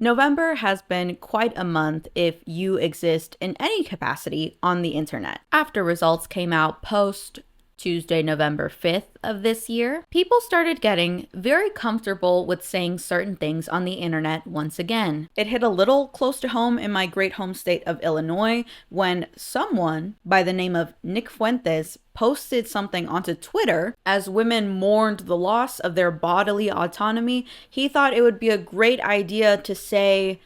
November has been quite a month if you exist in any capacity on the internet. After results came out post Tuesday, November 5th of this year, people started getting very comfortable with saying certain things on the internet once again. It hit a little close to home in my great home state of Illinois when someone by the name of Nick Fuentes posted something onto Twitter. As women mourned the loss of their bodily autonomy, he thought it would be a great idea to say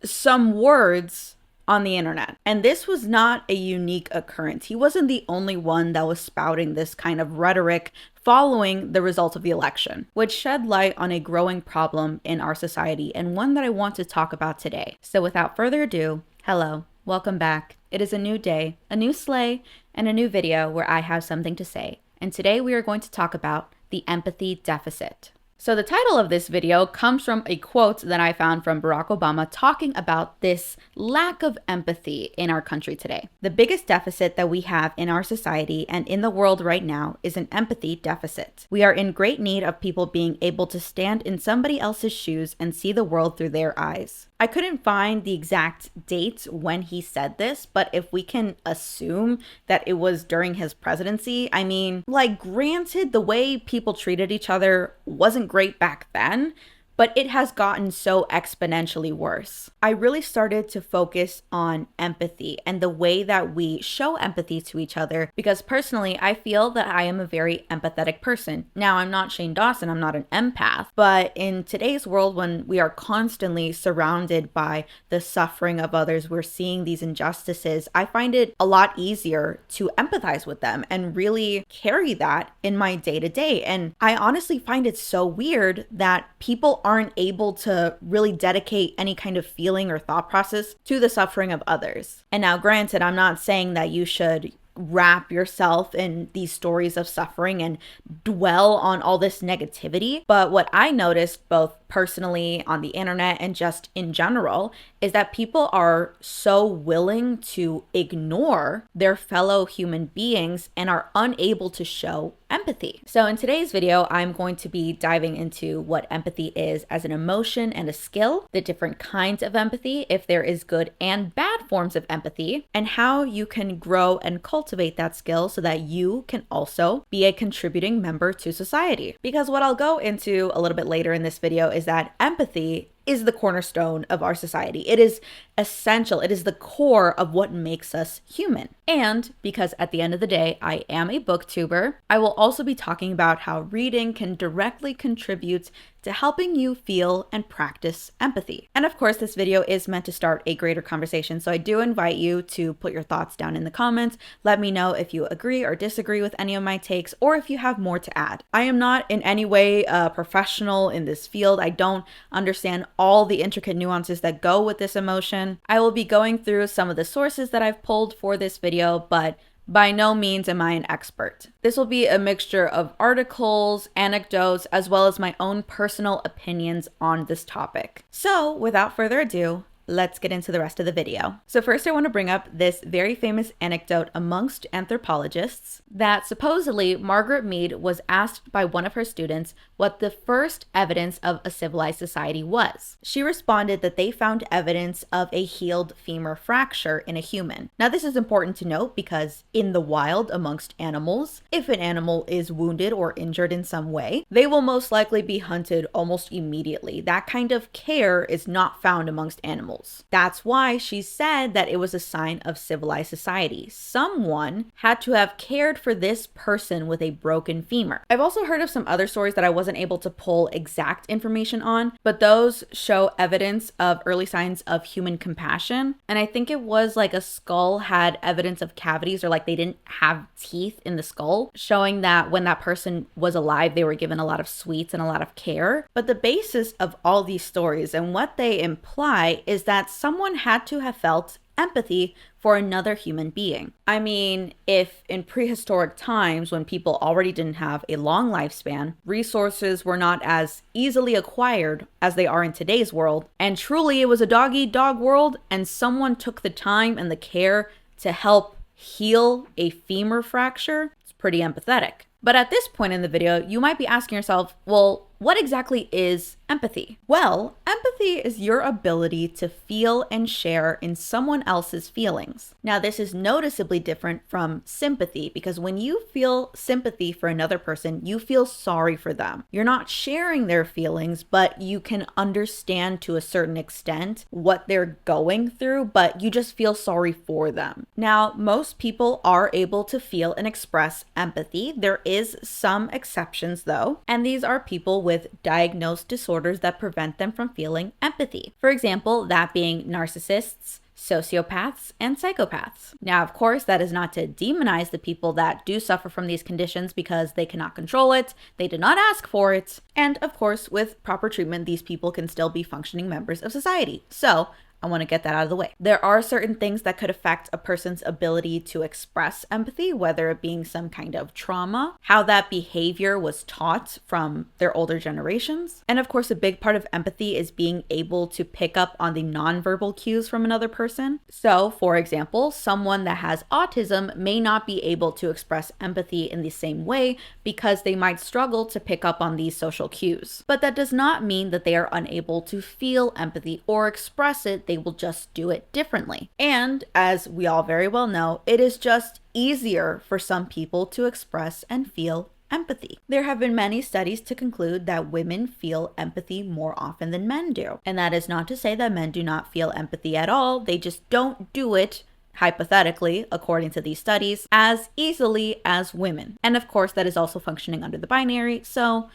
some words on the internet. And this was not a unique occurrence. He wasn't the only one that was spouting this kind of rhetoric following the results of the election, which shed light on a growing problem in our society and one that I want to talk about today. So without further ado, hello, welcome back. It is a new day, a new sleigh, and a new video where I have something to say. And today we are going to talk about the empathy deficit. So the title of this video comes from a quote that I found from Barack Obama talking about this lack of empathy in our country today. The biggest deficit that we have in our society and in the world right now is an empathy deficit. We are in great need of people being able to stand in somebody else's shoes and see the world through their eyes. I couldn't find the exact date when he said this, but if we can assume that it was during his presidency, I mean, granted, the way people treated each other wasn't great back then, but it has gotten so exponentially worse. I really started to focus on empathy and the way that we show empathy to each other because personally, I feel that I am a very empathetic person. Now, I'm not Shane Dawson, I'm not an empath, but in today's world when we are constantly surrounded by the suffering of others, we're seeing these injustices, I find it a lot easier to empathize with them and really carry that in my day-to-day. And I honestly find it so weird that people aren't able to really dedicate any kind of feeling or thought process to the suffering of others. And now, granted, I'm not saying that you should wrap yourself in these stories of suffering and dwell on all this negativity. But what I noticed both personally on the internet and just in general is that people are so willing to ignore their fellow human beings and are unable to show empathy. So in today's video, I'm going to be diving into what empathy is as an emotion and a skill, the different kinds of empathy, if there is good and bad forms of empathy, and how you can grow and cultivate that skill so that you can also be a contributing member to society. Because what I'll go into a little bit later in this video is that empathy is the cornerstone of our society. It is essential. It is the core of what makes us human. And because at the end of the day, I am a booktuber, I will also be talking about how reading can directly contribute to helping you feel and practice empathy. And of course, this video is meant to start a greater conversation, so I do invite you to put your thoughts down in the comments. Let me know if you agree or disagree with any of my takes, or if you have more to add. I am not in any way a professional in this field. I don't understand all the intricate nuances that go with this emotion. I will be going through some of the sources that I've pulled for this video, but by no means am I an expert. This will be a mixture of articles, anecdotes, as well as my own personal opinions on this topic. So without further ado, let's get into the rest of the video. So first I want to bring up this very famous anecdote amongst anthropologists that supposedly Margaret Mead was asked by one of her students what the first evidence of a civilized society was. She responded that they found evidence of a healed femur fracture in a human. Now this is important to note because in the wild amongst animals, if an animal is wounded or injured in some way, they will most likely be hunted almost immediately. That kind of care is not found amongst animals. That's why she said that it was a sign of civilized society. Someone had to have cared for this person with a broken femur. I've also heard of some other stories that I wasn't able to pull exact information on, but those show evidence of early signs of human compassion. And I think it was like a skull had evidence of cavities, or like they didn't have teeth in the skull, showing that when that person was alive, they were given a lot of sweets and a lot of care. But the basis of all these stories and what they imply is that someone had to have felt empathy for another human being. I mean, if in prehistoric times when people already didn't have a long lifespan, resources were not as easily acquired as they are in today's world, and truly it was a dog-eat-dog world, and someone took the time and the care to help heal a femur fracture, it's pretty empathetic. But at this point in the video, you might be asking yourself, well, what exactly is empathy? Well, empathy is your ability to feel and share in someone else's feelings. Now, this is noticeably different from sympathy because when you feel sympathy for another person, you feel sorry for them. You're not sharing their feelings, but you can understand to a certain extent what they're going through, but you just feel sorry for them. Now, most people are able to feel and express empathy. There is some exceptions though, and these are people with diagnosed disorders that prevent them from feeling empathy. For example, that being narcissists, sociopaths, and psychopaths. Now, of course, that is not to demonize the people that do suffer from these conditions because they cannot control it, they did not ask for it, and of course, with proper treatment, these people can still be functioning members of society. So, I want to get that out of the way. There are certain things that could affect a person's ability to express empathy, whether it being some kind of trauma, how that behavior was taught from their older generations. And of course, a big part of empathy is being able to pick up on the nonverbal cues from another person. So, for example, someone that has autism may not be able to express empathy in the same way because they might struggle to pick up on these social cues. But that does not mean that they are unable to feel empathy or express it. They will just do it differently. And as we all very well know, it is just easier for some people to express and feel empathy. There have been many studies to conclude that women feel empathy more often than men do. And that is not to say that men do not feel empathy at all. They just don't do it, hypothetically, according to these studies, as easily as women. And of course, that is also functioning under the binary. So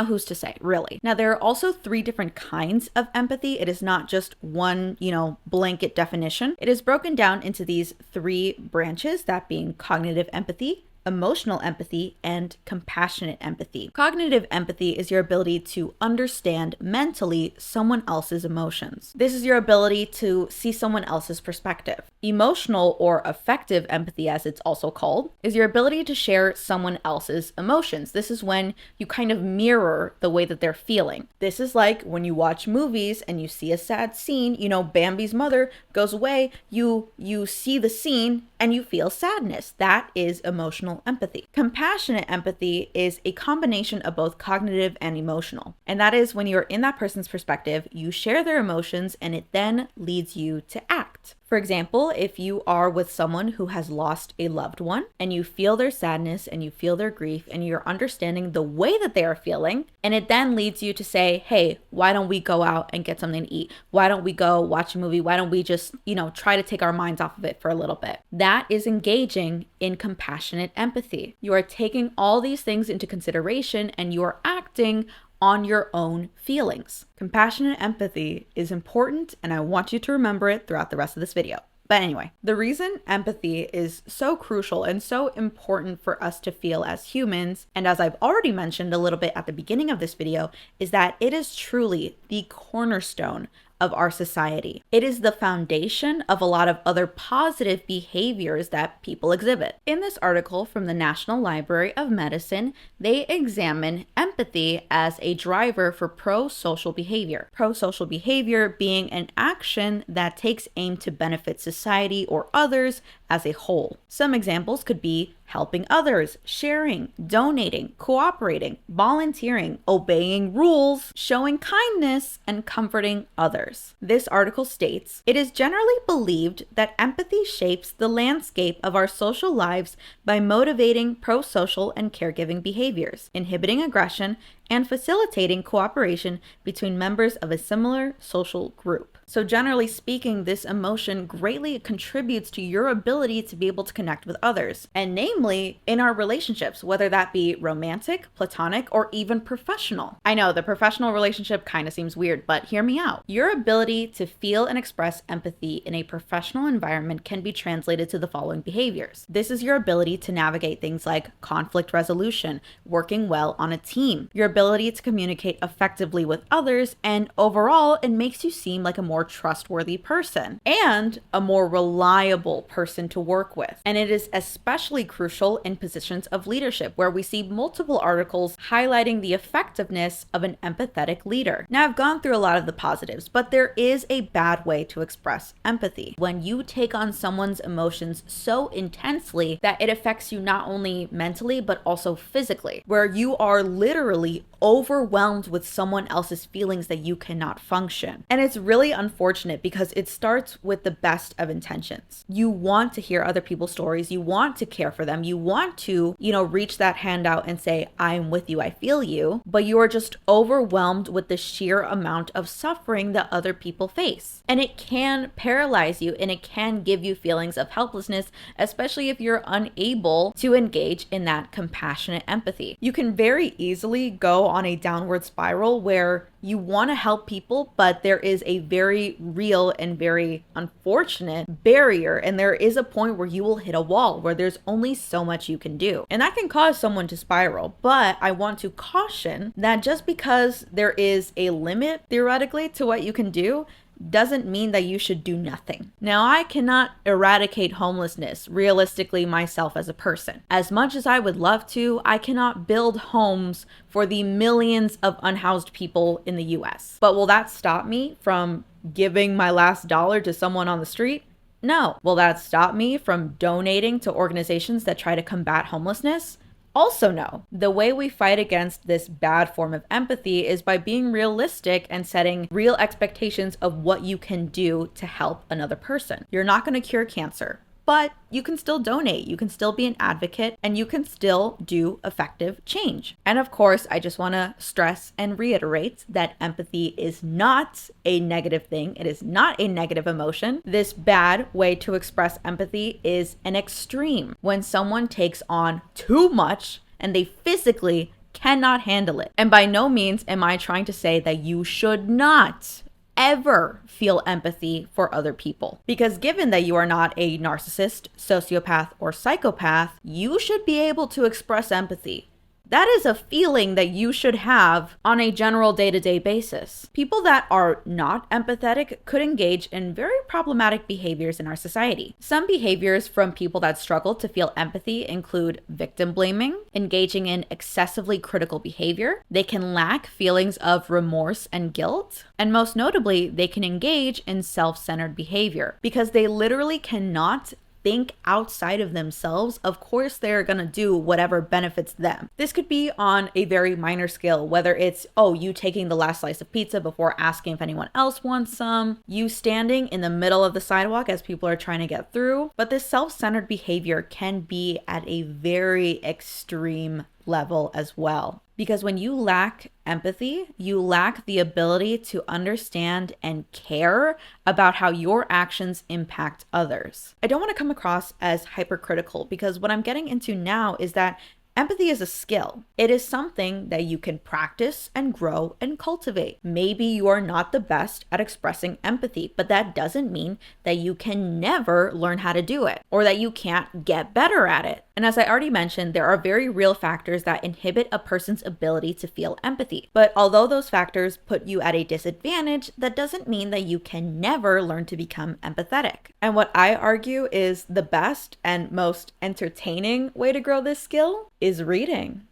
who's to say, really? Now, there are also 3 different kinds of empathy. It is not just one, blanket definition. It is broken down into these 3 branches, that being cognitive empathy, emotional empathy, and compassionate empathy. Cognitive empathy is your ability to understand mentally someone else's emotions. This is your ability to see someone else's perspective. Emotional or affective empathy, as it's also called, is your ability to share someone else's emotions. This is when you kind of mirror the way that they're feeling. This is like when you watch movies and you see a sad scene, Bambi's mother goes away, you see the scene and you feel sadness. That is emotional empathy. Compassionate empathy is a combination of both cognitive and emotional. And that is when you're in that person's perspective, you share their emotions and it then leads you to act. For example, if you are with someone who has lost a loved one and you feel their sadness and you feel their grief and you're understanding the way that they are feeling, and it then leads you to say, hey, why don't we go out and get something to eat? Why don't we go watch a movie? Why don't we just, try to take our minds off of it for a little bit? That is engaging in compassionate empathy. You are taking all these things into consideration and you are acting on your own feelings. Compassionate empathy is important, and I want you to remember it throughout the rest of this video. But anyway, the reason empathy is so crucial and so important for us to feel as humans, and as I've already mentioned a little bit at the beginning of this video, is that it is truly the cornerstone of our society. It is the foundation of a lot of other positive behaviors that people exhibit. In this article from the National Library of Medicine, they examine empathy as a driver for prosocial behavior. Prosocial behavior being an action that takes aim to benefit society or others as a whole. Some examples could be helping others, sharing, donating, cooperating, volunteering, obeying rules, showing kindness, and comforting others. This article states, "It is generally believed that empathy shapes the landscape of our social lives by motivating prosocial and caregiving behaviors, inhibiting aggression, and facilitating cooperation between members of a similar social group." So generally speaking, this emotion greatly contributes to your ability to be able to connect with others, and namely in our relationships, whether that be romantic, platonic, or even professional. I know the professional relationship kind of seems weird, but hear me out. Your ability to feel and express empathy in a professional environment can be translated to the following behaviors. This is your ability to navigate things like conflict resolution, working well on a team, your ability to communicate effectively with others, and overall, it makes you seem like a more trustworthy person and a more reliable person to work with. And it is especially crucial in positions of leadership, where we see multiple articles highlighting the effectiveness of an empathetic leader. Now, I've gone through a lot of the positives, but there is a bad way to express empathy. When you take on someone's emotions so intensely that it affects you not only mentally, but also physically, where you are literally overwhelmed with someone else's feelings that you cannot function. And it's really unfortunate because it starts with the best of intentions. You want to hear other people's stories. You want to care for them. You want to, reach that hand out and say, I'm with you, I feel you. But you are just overwhelmed with the sheer amount of suffering that other people face. And it can paralyze you and it can give you feelings of helplessness, especially if you're unable to engage in that compassionate empathy. You can very easily go on a downward spiral where you want to help people, but there is a very real and very unfortunate barrier. And there is a point where you will hit a wall where there's only so much you can do. And that can cause someone to spiral. But I want to caution that just because there is a limit theoretically to what you can do, doesn't mean that you should do nothing. Now, I cannot eradicate homelessness realistically myself as a person. As much as I would love to, I cannot build homes for the millions of unhoused people in the US. But will that stop me from giving my last dollar to someone on the street? No. Will that stop me from donating to organizations that try to combat homelessness? Also no. The way we fight against this bad form of empathy is by being realistic and setting real expectations of what you can do to help another person. You're not going to cure cancer, but you can still donate, you can still be an advocate, and you can still do effective change. And of course, I just want to stress and reiterate that empathy is not a negative thing. It is not a negative emotion. This bad way to express empathy is an extreme, when someone takes on too much and they physically cannot handle it. And by no means am I trying to say that you should not ever feel empathy for other people. Because given that you are not a narcissist, sociopath, or psychopath, you should be able to express empathy. That is a feeling that you should have on a general day-to-day basis. People that are not empathetic could engage in very problematic behaviors in our society. Some behaviors from people that struggle to feel empathy include victim blaming, engaging in excessively critical behavior. They can lack feelings of remorse and guilt. And most notably, they can engage in self-centered behavior because they literally cannot think outside of themselves. Of course, they're gonna do whatever benefits them. This could be on a very minor scale, whether it's, you taking the last slice of pizza before asking if anyone else wants some, you standing in the middle of the sidewalk as people are trying to get through. But this self-centered behavior can be at a very extreme level as well. Because when you lack empathy, you lack the ability to understand and care about how your actions impact others. I don't want to come across as hypercritical because what I'm getting into now is that empathy is a skill. It is something that you can practice and grow and cultivate. Maybe you are not the best at expressing empathy, but that doesn't mean that you can never learn how to do it or that you can't get better at it. And as I already mentioned, there are very real factors that inhibit a person's ability to feel empathy. But although those factors put you at a disadvantage, that doesn't mean that you can never learn to become empathetic. And what I argue is the best and most entertaining way to grow this skill is reading.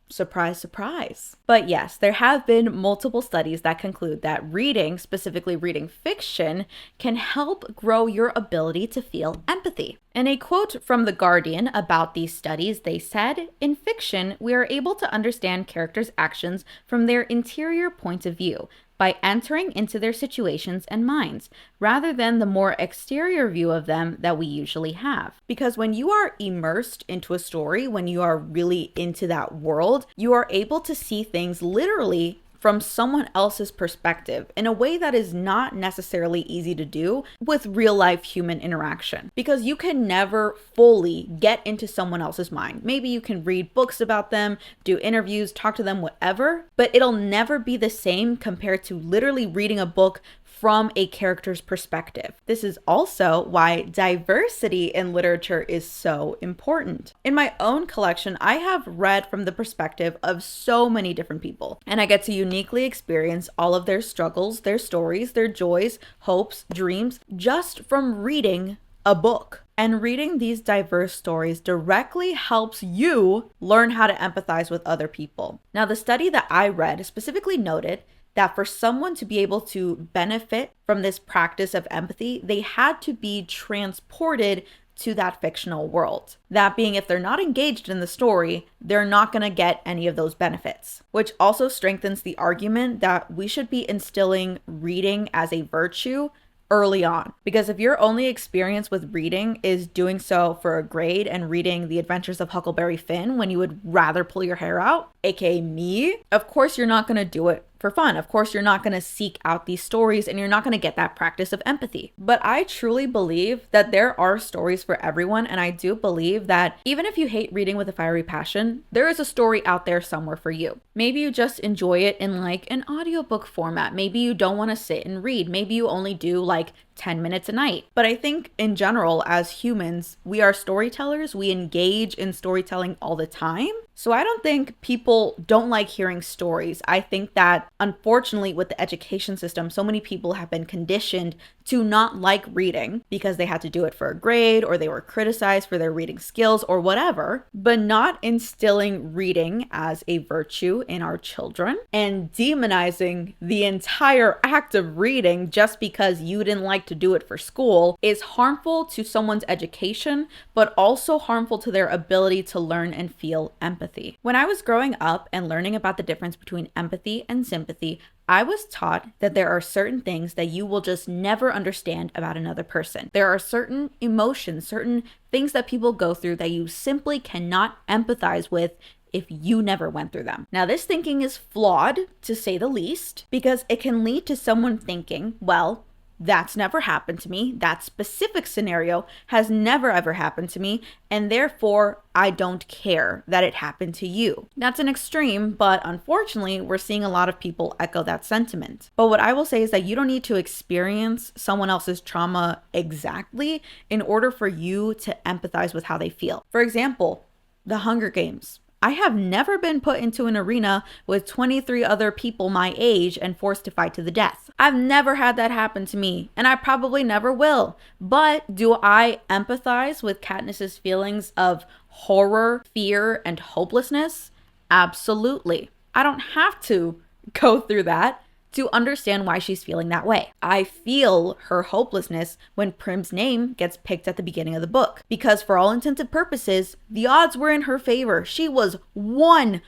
Surprise, surprise. But yes, there have been multiple studies that conclude that reading, specifically reading fiction, can help grow your ability to feel empathy. In a quote from The Guardian about these studies, they said, "In fiction, we are able to understand characters' actions from their interior point of view, by entering into their situations and minds, rather than the more exterior view of them that we usually have." Because when you are immersed into a story, when you are really into that world, you are able to see things literally from someone else's perspective in a way that is not necessarily easy to do with real life human interaction, because you can never fully get into someone else's mind. Maybe you can read books about them, do interviews, talk to them, whatever, but it'll never be the same compared to literally reading a book from a character's perspective. This is also why diversity in literature is so important. In my own collection, I have read from the perspective of so many different people, and I get to uniquely experience all of their struggles, their stories, their joys, hopes, dreams, just from reading a book. And reading these diverse stories directly helps you learn how to empathize with other people. Now, the study that I read specifically noted that for someone to be able to benefit from this practice of empathy, they had to be transported to that fictional world. That being, if they're not engaged in the story, they're not going to get any of those benefits, which also strengthens the argument that we should be instilling reading as a virtue early on. Because if your only experience with reading is doing so for a grade and reading The Adventures of Huckleberry Finn when you would rather pull your hair out, aka me, of course you're not going to do it for fun. Of course, you're not going to seek out these stories and you're not going to get that practice of empathy. But I truly believe that there are stories for everyone. And I do believe that even if you hate reading with a fiery passion, there is a story out there somewhere for you. Maybe you just enjoy it in like an audiobook format. Maybe you don't want to sit and read. Maybe you only do like 10 minutes a night. But I think in general, as humans, we are storytellers. We engage in storytelling all the time. So I don't think people don't like hearing stories. I think that unfortunately with the education system, so many people have been conditioned to not like reading because they had to do it for a grade or they were criticized for their reading skills or whatever, but not instilling reading as a virtue in our children and demonizing the entire act of reading just because you didn't like to do it for school is harmful to someone's education, but also harmful to their ability to learn and feel empathy. When I was growing up and learning about the difference between empathy and sympathy, I was taught that there are certain things that you will just never understand about another person. There are certain emotions, certain things that people go through that you simply cannot empathize with if you never went through them. Now, this thinking is flawed, to say the least, because it can lead to someone thinking, well, that's never happened to me. That specific scenario has never ever happened to me, and therefore I don't care that it happened to you. That's an extreme, but unfortunately, we're seeing a lot of people echo that sentiment. But what I will say is that you don't need to experience someone else's trauma exactly in order for you to empathize with how they feel. For example, the Hunger Games. I have never been put into an arena with 23 other people my age and forced to fight to the death. I've never had that happen to me, and I probably never will. But do I empathize with Katniss's feelings of horror, fear, and hopelessness? Absolutely. I don't have to go through that to understand why she's feeling that way. I feel her hopelessness when Prim's name gets picked at the beginning of the book, because for all intents and purposes, the odds were in her favor. She was one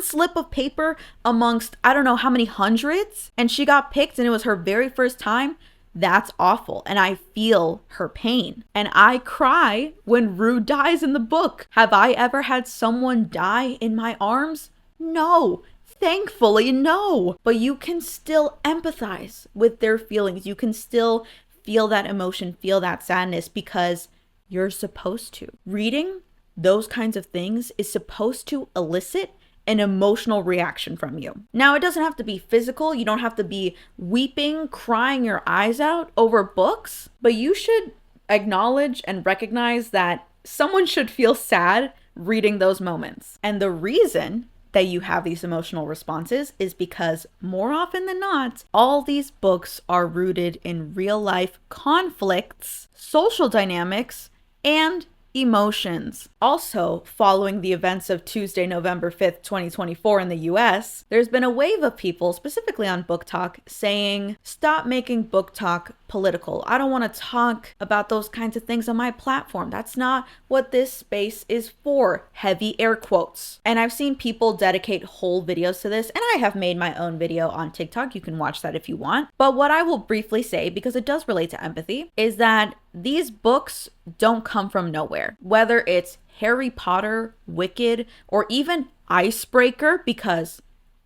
slip of paper amongst I don't know how many hundreds, and she got picked and it was her very first time. That's awful, and I feel her pain. And I cry when Rue dies in the book. Have I ever had someone die in my arms? No. Thankfully, no. But you can still empathize with their feelings. You can still feel that emotion, feel that sadness, because you're supposed to. Reading those kinds of things is supposed to elicit an emotional reaction from you. Now, it doesn't have to be physical. You don't have to be weeping, crying your eyes out over books, but you should acknowledge and recognize that someone should feel sad reading those moments. And the reason that you have these emotional responses is because more often than not, all these books are rooted in real life conflicts, social dynamics, and emotions. Also, following the events of Tuesday, November 5th, 2024 in the US, there's been a wave of people, specifically on Book Talk, saying, stop making Book Talk political. I don't want to talk about those kinds of things on my platform. That's not what this space is for. Heavy air quotes. And I've seen people dedicate whole videos to this, and I have made my own video on TikTok. You can watch that if you want. But what I will briefly say, because it does relate to empathy, is that these books don't come from nowhere. Whether it's Harry Potter, Wicked, or even Icebreaker, because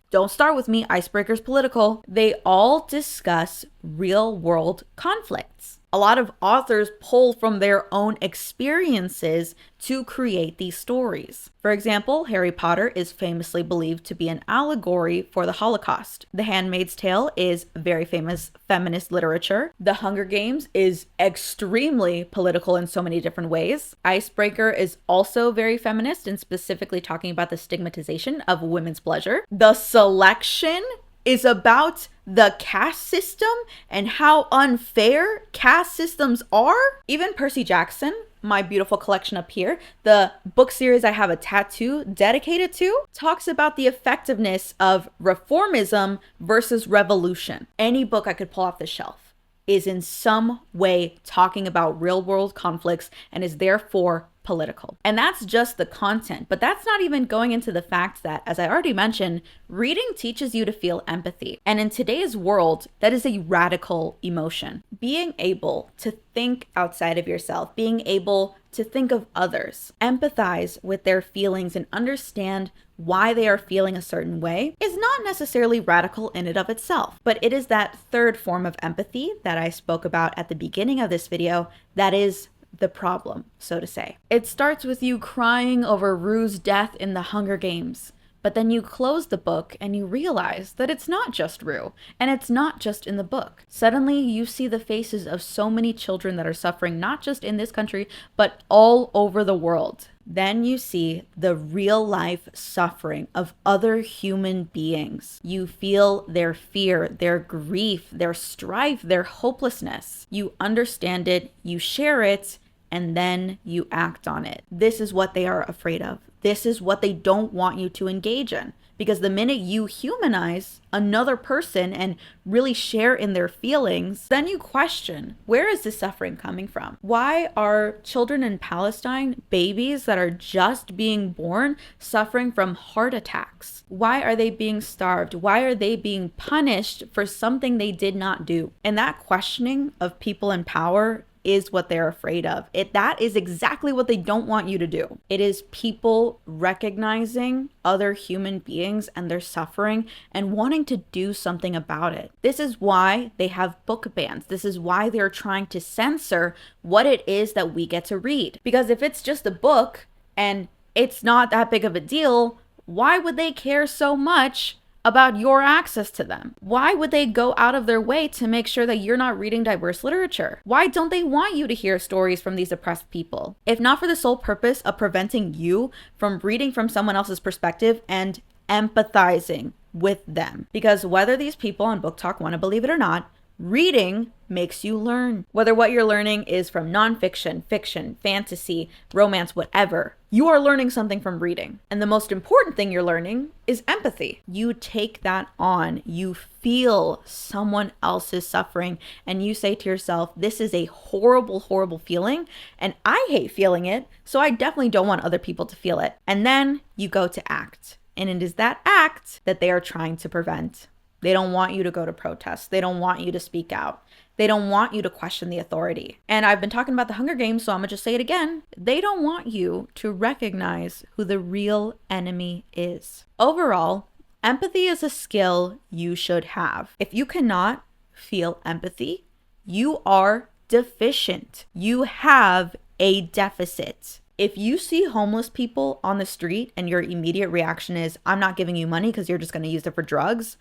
don't start with me, Icebreaker's political, they all discuss real world conflicts. A lot of authors pull from their own experiences to create these stories. For example, Harry Potter is famously believed to be an allegory for the Holocaust. The Handmaid's Tale is very famous feminist literature. The Hunger Games is extremely political in so many different ways. Icebreaker is also very feminist and specifically talking about the stigmatization of women's pleasure. The Selection is about the caste system and how unfair caste systems are. Even Percy Jackson, my beautiful collection up here, the book series I have a tattoo dedicated to, talks about the effectiveness of reformism versus revolution. Any book I could pull off the shelf. is in some way talking about real world conflicts and is therefore political. And that's just the content, but that's not even going into the fact that, as I already mentioned, reading teaches you to feel empathy. And in today's world, that is a radical emotion. Being able to think outside of yourself, being able to think of others, empathize with their feelings and understand why they are feeling a certain way is not necessarily radical in and of itself, but it is that third form of empathy that I spoke about at the beginning of this video that is the problem, so to say. It starts with you crying over Rue's death in the Hunger Games, but then you close the book and you realize that it's not just Rue, and it's not just in the book. Suddenly you see the faces of so many children that are suffering, not just in this country, but all over the world. Then you see the real life suffering of other human beings. You feel their fear, their grief, their strife, their hopelessness. You understand it, you share it, and then you act on it. This is what they are afraid of. This is what they don't want you to engage in. Because the minute you humanize another person and really share in their feelings, then you question, where is this suffering coming from? Why are children in Palestine, babies that are just being born, suffering from heart attacks? Why are they being starved? Why are they being punished for something they did not do? And that questioning of people in power is what they're afraid of. That is exactly what they don't want you to do. It is people recognizing other human beings and their suffering and wanting to do something about it. This is why they have book bans. This is why they're trying to censor what it is that we get to read. Because if it's just a book and it's not that big of a deal, why would they care so much about your access to them? Why would they go out of their way to make sure that you're not reading diverse literature? Why don't they want you to hear stories from these oppressed people? If not for the sole purpose of preventing you from reading from someone else's perspective and empathizing with them. Because whether these people on Book Talk want to believe it or not, reading makes you learn. Whether what you're learning is from nonfiction, fiction, fantasy, romance, whatever, you are learning something from reading. And the most important thing you're learning is empathy. You take that on, you feel someone else's suffering, and you say to yourself, this is a horrible, horrible feeling, and I hate feeling it, so I definitely don't want other people to feel it. And then you go to act. And it is that act that they are trying to prevent. They don't want you to go to protests. They don't want you to speak out. They don't want you to question the authority. And I've been talking about the Hunger Games, so I'm gonna just say it again. They don't want you to recognize who the real enemy is. Overall, empathy is a skill you should have. If you cannot feel empathy, you are deficient. You have a deficit. If you see homeless people on the street and your immediate reaction is, I'm not giving you money because you're just gonna use it for drugs,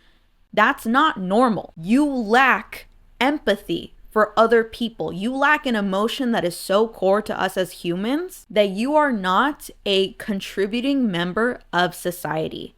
that's not normal. You lack empathy for other people. You lack an emotion that is so core to us as humans that you are not a contributing member of society.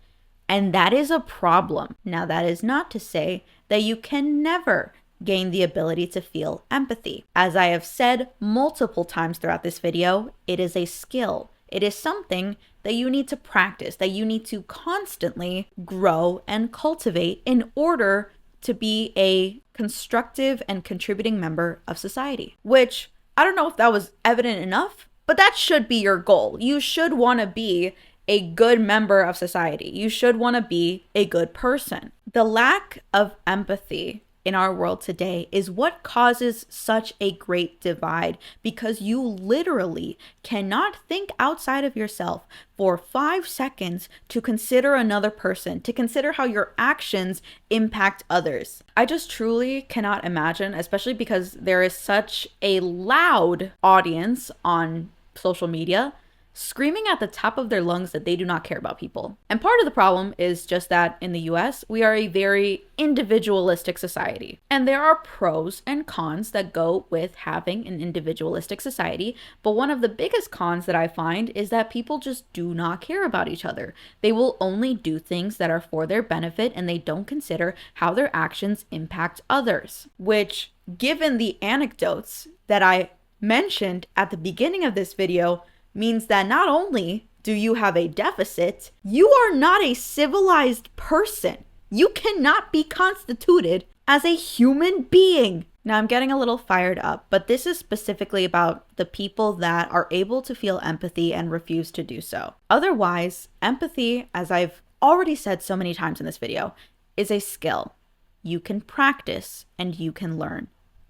And that is a problem. Now, that is not to say that you can never gain the ability to feel empathy. As I have said multiple times throughout this video, it is a skill. It is something that you need to practice, that you need to constantly grow and cultivate in order to be a constructive and contributing member of society. Which, I don't know if that was evident enough, but that should be your goal. You should want to be a good member of society. You should want to be a good person. The lack of empathy in our world today is what causes such a great divide, because you literally cannot think outside of yourself for 5 seconds to consider another person, to consider how your actions impact others. I just truly cannot imagine, especially because there is such a loud audience on social media screaming at the top of their lungs that they do not care about people. And part of the problem is just that in the US, we are a very individualistic society. And there are pros and cons that go with having an individualistic society. But one of the biggest cons that I find is that people just do not care about each other. They will only do things that are for their benefit, and they don't consider how their actions impact others. Which, given the anecdotes that I mentioned at the beginning of this video, means that not only do you have a deficit, you are not a civilized person. You cannot be constituted as a human being. Now I'm getting a little fired up, but this is specifically about the people that are able to feel empathy and refuse to do so. Otherwise, empathy, as I've already said so many times in this video, is a skill. You can practice and you can learn.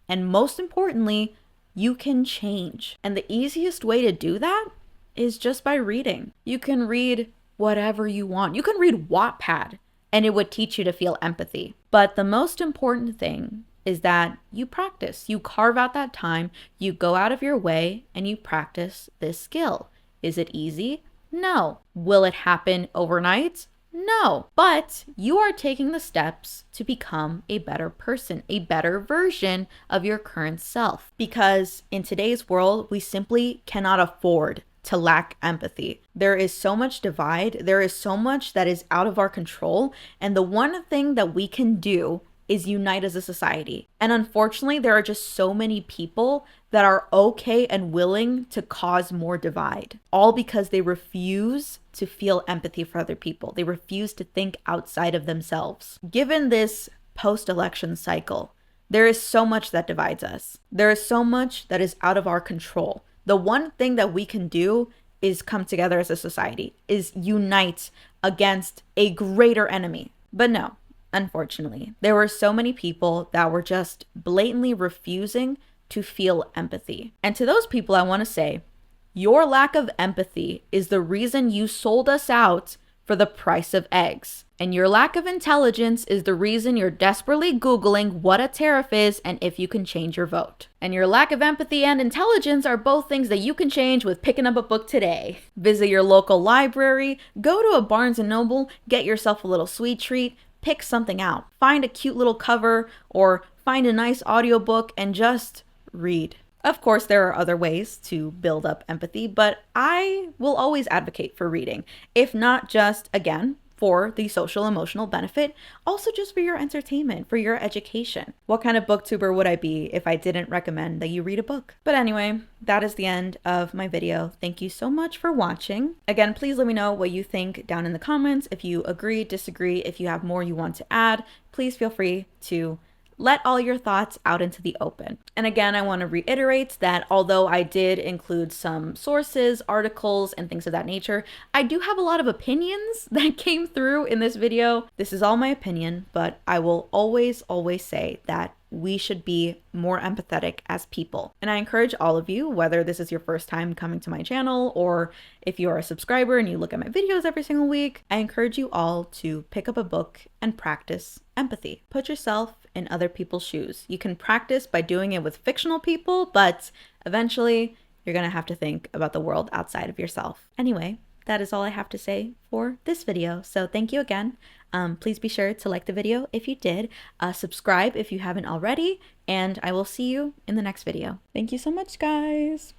And most importantly, you can change. And the easiest way to do that is just by reading. You can read whatever you want. You can read Wattpad and it would teach you to feel empathy. But the most important thing is that you practice. You carve out that time, you go out of your way, and you practice this skill. Is it easy? No. Will it happen overnight? No. But you are taking the steps to become a better person, a better version of your current self. Because in today's world, we simply cannot afford to lack empathy. There is so much divide, there is so much that is out of our control, and the one thing that we can do is unite as a society. And unfortunately, there are just so many people that are okay and willing to cause more divide, all because they refuse to feel empathy for other people. They refuse to think outside of themselves. Given this post-election cycle, there is so much that divides us. There is so much that is out of our control. The one thing that we can do is come together as a society, is unite against a greater enemy. But no, unfortunately, there were so many people that were just blatantly refusing to feel empathy. And to those people, I want to say, your lack of empathy is the reason you sold us out for the price of eggs. And your lack of intelligence is the reason you're desperately Googling what a tariff is and if you can change your vote. And your lack of empathy and intelligence are both things that you can change with picking up a book today. Visit your local library, go to a Barnes & Noble, get yourself a little sweet treat, pick something out. Find a cute little cover or find a nice audiobook and just read. Of course, there are other ways to build up empathy, but I will always advocate for reading, if not just, again, for the social emotional benefit, also just for your entertainment, for your education. What kind of booktuber would I be if I didn't recommend that you read a book? But anyway, that is the end of my video. Thank you so much for watching. Again, please let me know what you think down in the comments. If you agree, disagree, if you have more you want to add, please feel free to let all your thoughts out into the open. And again, I want to reiterate that although I did include some sources, articles, and things of that nature, I do have a lot of opinions that came through in this video. This is all my opinion, but I will always say that we should be more empathetic as people. And I encourage all of you, whether this is your first time coming to my channel or if you are a subscriber and you look at my videos every single week, I encourage you all to pick up a book and practice empathy. Put yourself in other people's shoes. You can practice by doing it with fictional people, but eventually you're gonna have to think about the world outside of yourself. Anyway, that is all I have to say for this video. So thank you again. Please be sure to like the video if you did, subscribe if you haven't already, and I will see you in the next video. Thank you so much, guys.